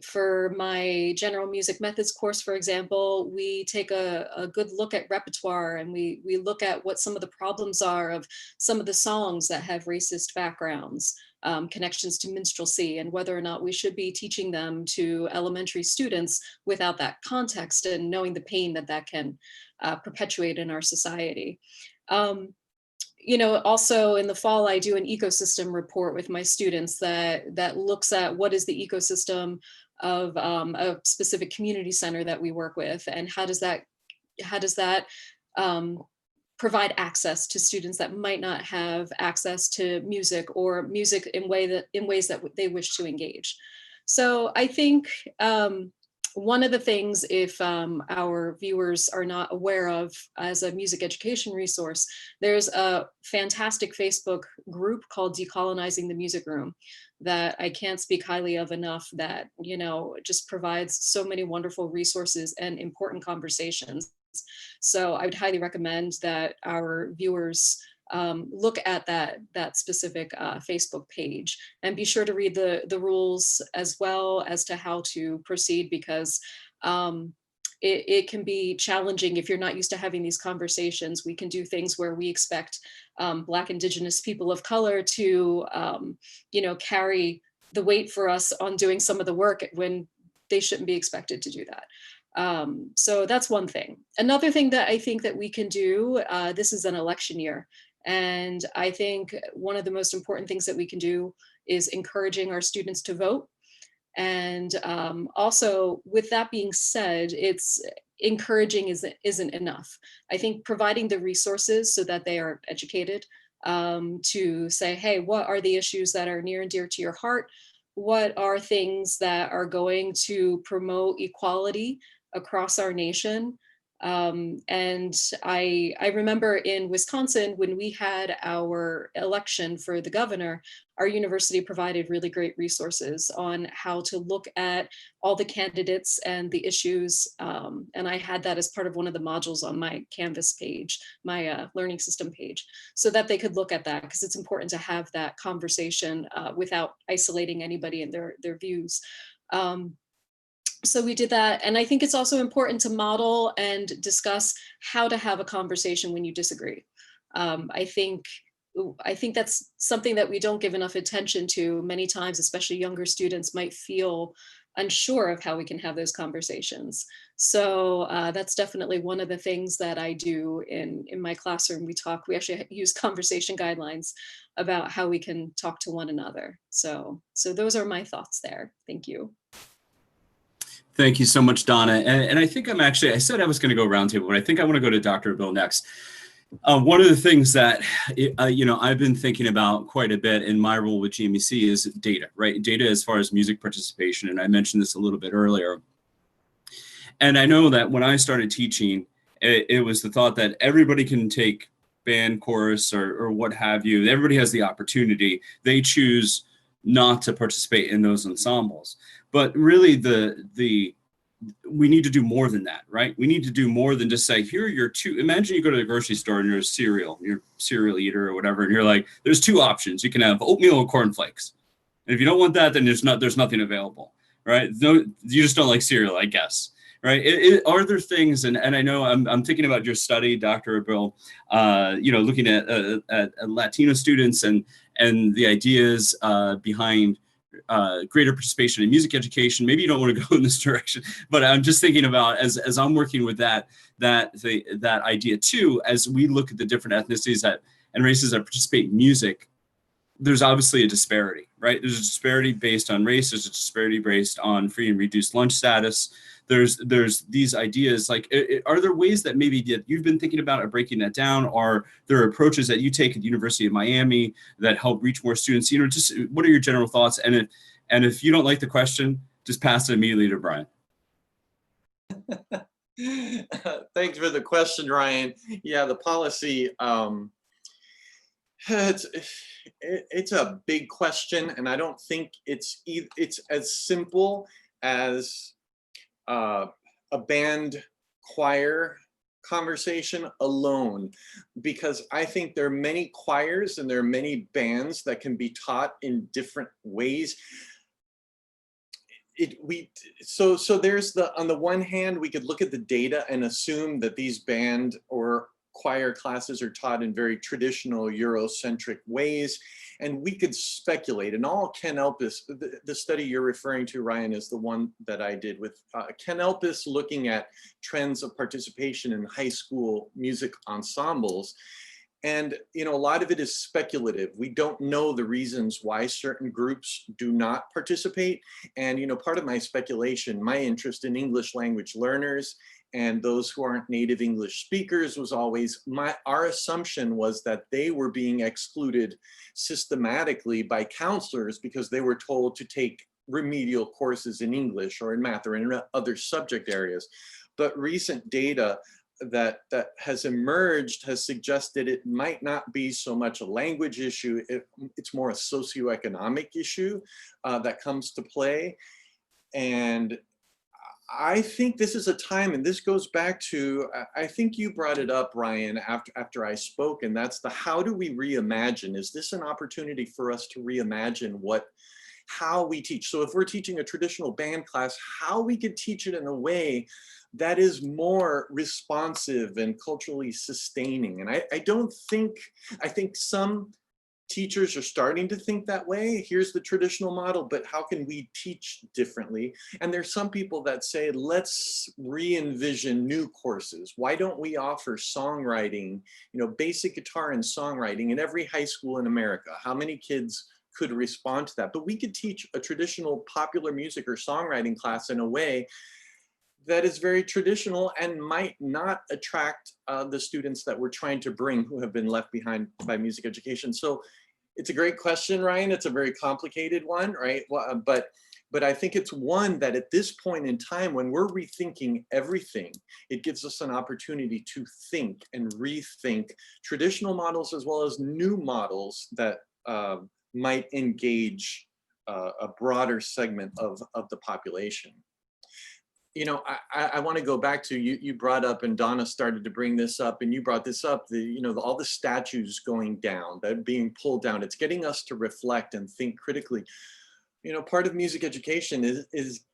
For my general music methods course, for example, we take a good look at repertoire, and we look at what some of the problems are of some of the songs that have racist backgrounds. Connections to minstrelsy, and whether or not we should be teaching them to elementary students without that context and knowing the pain that can perpetuate in our society. Also in the fall, I do an ecosystem report with my students that looks at what is the ecosystem of a specific community center that we work with, and how does that provide access to students that might not have access to music, or music in ways that they wish to engage. So I think one of the things, if our viewers are not aware of, as a music education resource, there's a fantastic Facebook group called Decolonizing the Music Room that I can't speak highly of enough, that just provides so many wonderful resources and important conversations. So I would highly recommend that our viewers look at that specific Facebook page, and be sure to read the rules as well as to how to proceed, because it can be challenging if you're not used to having these conversations. We can do things where we expect Black, Indigenous people of color to, carry the weight for us on doing some of the work when they shouldn't be expected to do that. So that's one thing. Another thing that I think that we can do, this is an election year. And I think one of the most important things that we can do is encouraging our students to vote. And also, with that being said, it's encouraging isn't enough. I think providing the resources so that they are educated, to say, hey, what are the issues that are near and dear to your heart? What are things that are going to promote equality across our nation? And I remember in Wisconsin, when we had our election for the governor, our university provided really great resources on how to look at all the candidates and the issues. And I had that as part of one of the modules on my Canvas page, my learning system page, so that they could look at that, because it's important to have that conversation without isolating anybody in their views. So we did that. And I think it's also important to model and discuss how to have a conversation when you disagree. I think that's something that we don't give enough attention to many times, especially younger students might feel unsure of how we can have those conversations. So that's definitely one of the things that I do in my classroom. We actually use conversation guidelines about how we can talk to one another. So those are my thoughts there. Thank you. Thank you so much, Donna. And I think I said I was going to go roundtable, but I think I want to go to Dr. Bill next. One of the things that, I've been thinking about quite a bit in my role with GMEC is data, right? Data as far as music participation. And I mentioned this a little bit earlier. And I know that when I started teaching, it was the thought that everybody can take band, chorus, or what have you. Everybody has the opportunity. They choose not to participate in those ensembles. But really, we need to do more than that, right? We need to do more than just say, here are your two. Imagine you go to the grocery store and you're a cereal eater or whatever, and you're like, there's two options. You can have oatmeal or cornflakes. And if you don't want that, then there's nothing available, right? No, you just don't like cereal, I guess, right? Are there things, and I know I'm thinking about your study, Dr. Bill, looking at Latino students and the ideas behind greater participation in music education. Maybe you don't want to go in this direction, but I'm just thinking about as I'm working with that idea too, as we look at the different ethnicities and races that participate in music, there's obviously a disparity, right? There's a disparity based on race. There's a disparity based on free and reduced lunch status. There's these ideas, like, are there ways that maybe you've been thinking about or breaking that down? Are there approaches that you take at the University of Miami that help reach more students? Just what are your general thoughts? And if you don't like the question, just pass it immediately to Brian. Thanks for the question, Ryan. Yeah, the policy, it's a big question, and I don't think it's as simple as a band choir conversation alone, because I think there are many choirs and there are many bands that can be taught in different ways. So there's on the one hand, we could look at the data and assume that these band or choir classes are taught in very traditional Eurocentric ways, and we could speculate. And all Ken Elpis, the study you're referring to, Ryan, is the one that I did with Ken Elpis, looking at trends of participation in high school music ensembles. And a lot of it is speculative. We don't know the reasons why certain groups do not participate. And part of my speculation, my interest in English language learners and those who aren't native English speakers, was always our assumption was that they were being excluded systematically by counselors because they were told to take remedial courses in English or in math or in other subject areas. But recent data that has emerged has suggested it might not be so much a language issue, it's more a socioeconomic issue that comes to play. And I think this is a time, and this goes back to, I think you brought it up, Ryan, after I spoke, and that's how do we reimagine? Is this an opportunity for us to reimagine what how we teach. So if we're teaching a traditional band class, how we could teach it in a way that is more responsive and culturally sustaining. And I think some teachers are starting to think that way. Here's the traditional model, but how can we teach differently? And there's some people that say, let's re-envision new courses. Why don't we offer songwriting, basic guitar and songwriting in every high school in America? How many kids could respond to that? But we could teach a traditional popular music or songwriting class in a way that is very traditional and might not attract the students that we're trying to bring who have been left behind by music education. So it's a great question, Ryan. It's a very complicated one, right? But I think it's one that at this point in time, when we're rethinking everything, it gives us an opportunity to think and rethink traditional models as well as new models that might engage a broader segment of the population. I want to go back to you brought up, and Donna started to bring this up, and you brought this up, all the statues going down, that being pulled down. It's getting us to reflect and think critically. Part of music education is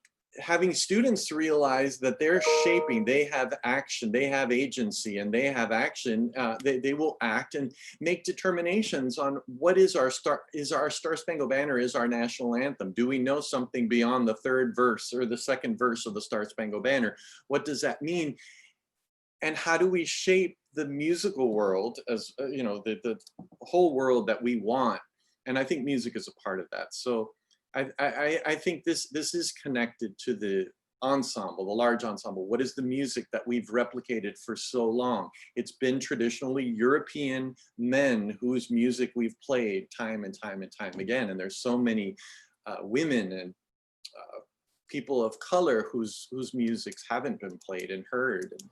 having students realize that they're shaping, they have action, they have agency, and they have action. They will act and make determinations on what is our Star-Spangled Banner is our national anthem. Do we know something beyond the third verse or the second verse of the Star-Spangled Banner? What does that mean? And how do we shape the musical world as, the whole world that we want? And I think music is a part of that. So I think this is connected to the ensemble, the large ensemble. What is the music that we've replicated for so long? It's been traditionally European men whose music we've played time and time and time again. And there's so many women and people of color whose musics haven't been played and heard. And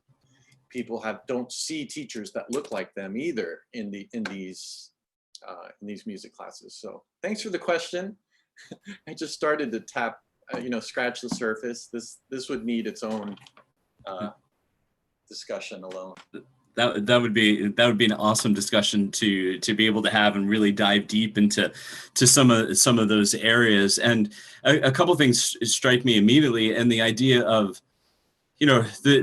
people don't see teachers that look like them either in these music classes. So thanks for the question. I just started to tap, scratch the surface. This would need its own discussion alone. That would be an awesome discussion to be able to have and really dive deep into some of those areas. And a couple of things strike me immediately, and the idea of the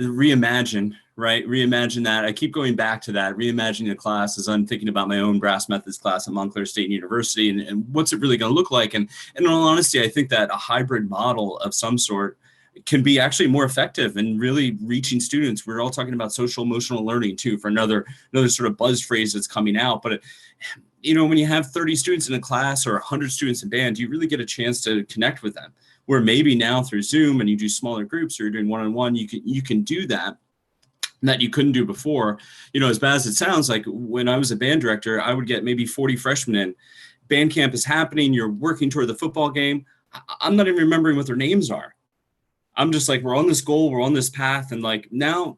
reimagine, right? Reimagine that. I keep going back to that, reimagining the class as I'm thinking about my own brass methods class at Montclair State University and what's it really going to look like. And in all honesty, I think that a hybrid model of some sort can be actually more effective in really reaching students. We're all talking about social emotional learning too, for another sort of buzz phrase that's coming out. But when you have 30 students in a class or 100 students in band, you really get a chance to connect with them. Where maybe now through Zoom and you do smaller groups or you're doing one-on-one, you can do that you couldn't do before. As bad as it sounds, like when I was a band director, I would get maybe 40 freshmen in. Band camp is happening. You're working toward the football game. I'm not even remembering what their names are. I'm just like, we're on this goal, we're on this path. And like now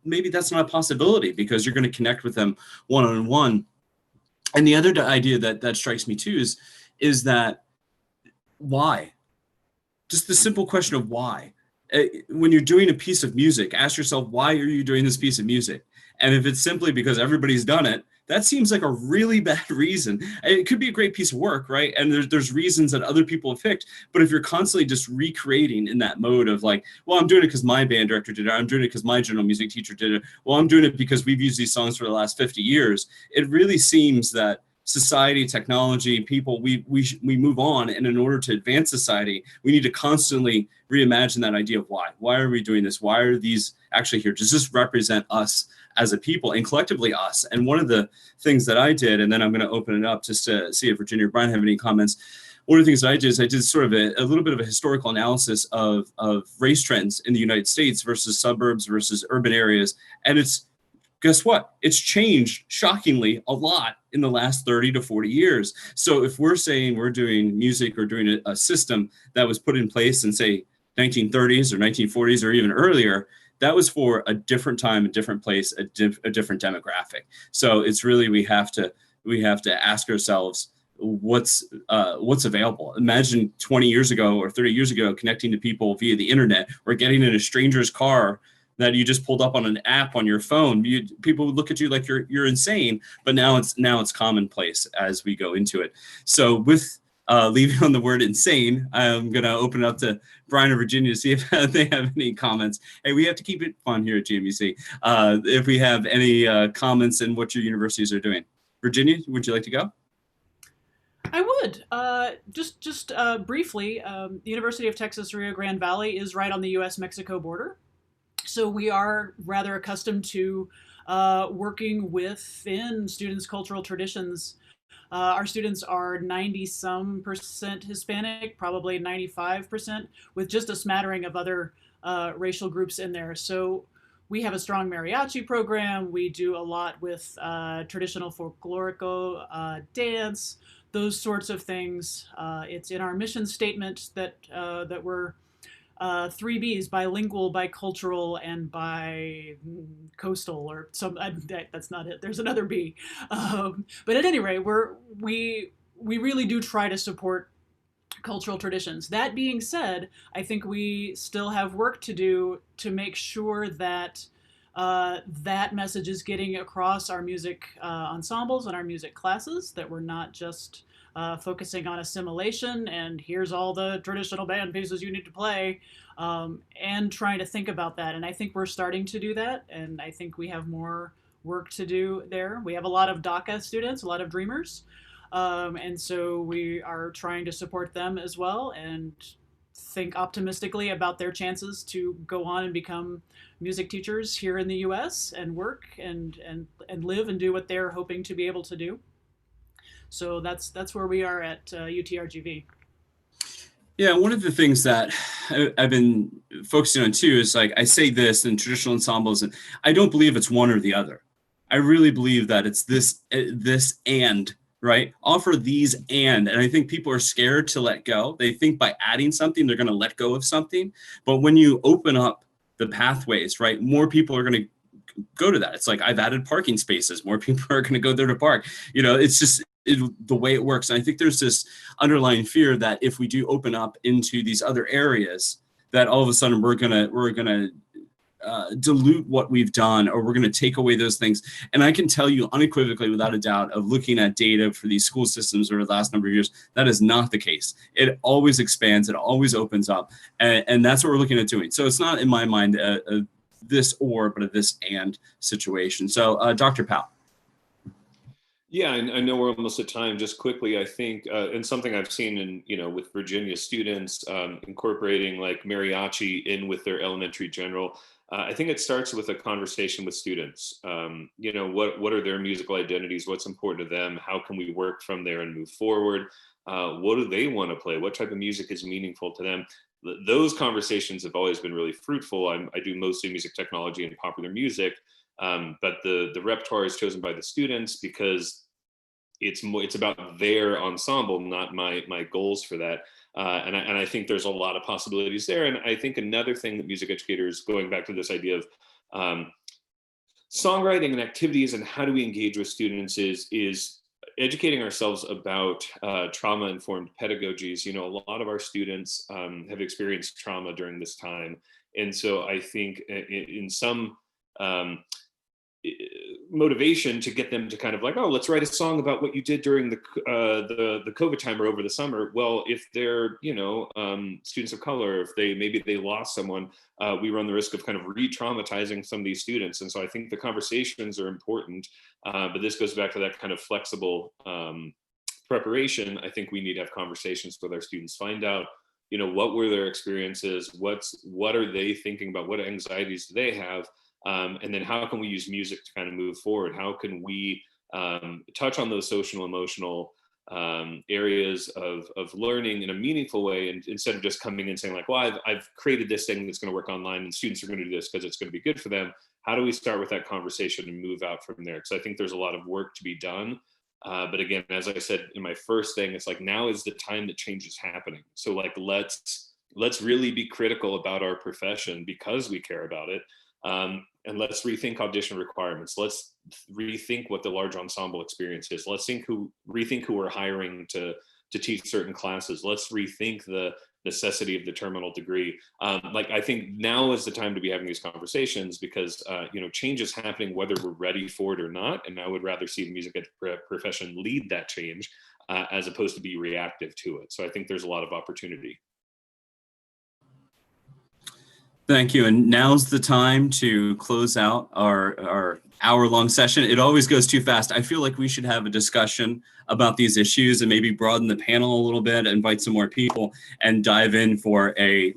maybe that's not a possibility because you're going to connect with them one-on-one. And the other idea that strikes me too is that why? Just the simple question of why. When you're doing a piece of music, ask yourself, why are you doing this piece of music? And if it's simply because everybody's done it, that seems like a really bad reason. It could be a great piece of work, right? And there's reasons that other people have picked. But if you're constantly just recreating in that mode of like, well, I'm doing it because my band director did it. I'm doing it because my general music teacher did it. Well, I'm doing it because we've used these songs for the last 50 years. It really seems that society, technology, people, we move on. And in order to advance society, we need to constantly reimagine that idea of why. Why are we doing this? Why are these actually here? Does this represent us as a people and collectively us? And one of the things that I did, and then I'm going to open it up just to see if Virginia or Brian have any comments. One of the things that I did is I did sort of a little bit of a historical analysis of race trends in the United States versus suburbs versus urban areas. And guess what? It's changed shockingly a lot in the last 30 to 40 years. So if we're saying we're doing music or doing a system that was put in place in, say, 1930s or 1940s or even earlier, that was for a different time, a different place, a different demographic. So it's really, we have to ask ourselves, what's available. Imagine 20 years ago or 30 years ago, connecting to people via the internet or getting in a stranger's car that you just pulled up on an app on your phone. People would look at you like you're insane, but now it's commonplace as we go into it. So with leaving on the word insane, I'm going to open it up to Brian or Virginia to see if they have any comments. Hey, we have to keep it fun here at GMUC. If we have any comments in what your universities are doing. Virginia, would you like to go? I would. Just briefly, the University of Texas Rio Grande Valley is right on the U.S.-Mexico border. So we are rather accustomed to working within students' cultural traditions. Our students are 90-some% Hispanic, probably 95%, with just a smattering of other racial groups in there. So we have a strong mariachi program. We do a lot with traditional folklorico dance, those sorts of things. It's in our mission statement that we're 3 Bs: bilingual, bicultural, and bi coastal, or some. That's not it. There's another B. But at any rate, we really do try to support cultural traditions. That being said, I think we still have work to do to make sure that that message is getting across our music ensembles and our music classes, that we're not just focusing on assimilation and here's all the traditional band pieces you need to play, and trying to think about that. And I think we're starting to do that, and I think we have more work to do there. We have a lot of DACA students, a lot of dreamers, and so we are trying to support them as well and think optimistically about their chances to go on and become music teachers here in the US and work and live and do what they're hoping to be able to do. So that's where we are at UTRGV. Yeah, one of the things that I've been focusing on too is, like, I say this in traditional ensembles, and I don't believe it's one or the other. I really believe that it's this and, right? Offer these and I think people are scared to let go. They think by adding something, they're going to let go of something. But when you open up the pathways, right, more people are going to go to that. It's like, I've added parking spaces. More people are going to go there to park. It's just the way it works. And I think there's this underlying fear that if we do open up into these other areas, that all of a sudden we're gonna dilute what we've done, or we're going to take away those things. And I can tell you unequivocally, without a doubt, of looking at data for these school systems over the last number of years, that is not the case. It always expands, it always opens up, and that's what we're looking at doing. So it's not, in my mind, a this or, but a this and situation. So Dr. Powell. Yeah, I know we're almost at time. Just quickly, I think, and something I've seen in, with Virginia students incorporating like mariachi in with their elementary general. I think it starts with a conversation with students. What are their musical identities? What's important to them? How can we work from there and move forward? What do they want to play? What type of music is meaningful to them? Those conversations have always been really fruitful. I do mostly music technology and popular music. But the repertoire is chosen by the students because it's about their ensemble, not my goals for that. And I think there's a lot of possibilities there. And I think another thing that music educators, going back to this idea of songwriting and activities and how do we engage with students, is educating ourselves about trauma-informed pedagogies. A lot of our students have experienced trauma during this time. And so I think in some motivation to get them to kind of like, oh, let's write a song about what you did during the COVID time or over the summer. Well, if they're students of color, if maybe they lost someone, we run the risk of kind of re-traumatizing some of these students. And so I think the conversations are important, but this goes back to that kind of flexible preparation. I think we need to have conversations with our students, find out what were their experiences, what are they thinking about, what anxieties do they have. And then how can we use music to kind of move forward? How can we touch on those social and emotional areas of learning in a meaningful way, and instead of just coming in saying like, well, I've created this thing that's going to work online and students are going to do this because it's going to be good for them. How do we start with that conversation and move out from there? Because I think there's a lot of work to be done. But again, as I said in my first thing, it's like, now is the time that change is happening. So like, let's really be critical about our profession because we care about it. And let's rethink audition requirements. Let's rethink what the large ensemble experience is. Let's rethink who we're hiring to teach certain classes. Let's rethink the necessity of the terminal degree. I think now is the time to be having these conversations because change is happening whether we're ready for it or not. And I would rather see the music ed profession lead that change as opposed to be reactive to it. So I think there's a lot of opportunity. Thank you. And now's the time to close out our hour-long session. It always goes too fast. I feel like we should have a discussion about these issues and maybe broaden the panel a little bit, invite some more people, and dive in for an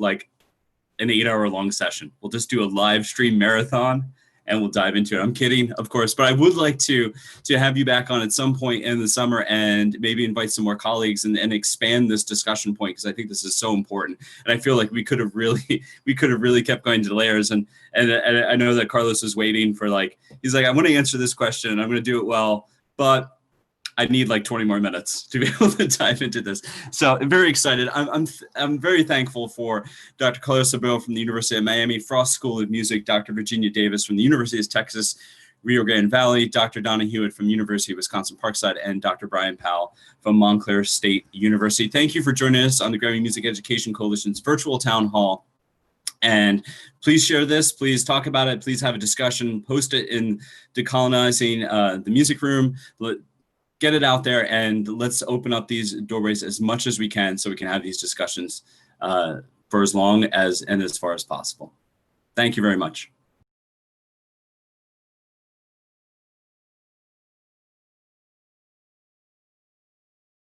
8-hour-long session. We'll just do a live stream marathon and we'll dive into it. I'm kidding, of course, but I would like to have you back on at some point in the summer and maybe invite some more colleagues and expand this discussion point, because I think this is so important. And I feel like we could have really kept going to layers. And I know that Carlos is waiting for he's like, I want to answer this question and I'm going to do it well, but I need 20 more minutes to be able to dive into this. So I'm very excited. I'm very thankful for Dr. Carla Sybil from the University of Miami Frost School of Music, Dr. Virginia Davis from the University of Texas, Rio Grande Valley, Dr. Donna Hewitt from University of Wisconsin Parkside, and Dr. Brian Powell from Montclair State University. Thank you for joining us on the Grammy Music Education Coalition's virtual town hall. And please share this, please talk about it, please have a discussion, post it in Decolonizing the Music Room. Get it out there, and let's open up these doorways as much as we can so we can have these discussions for as long as and as far as possible. Thank you very much.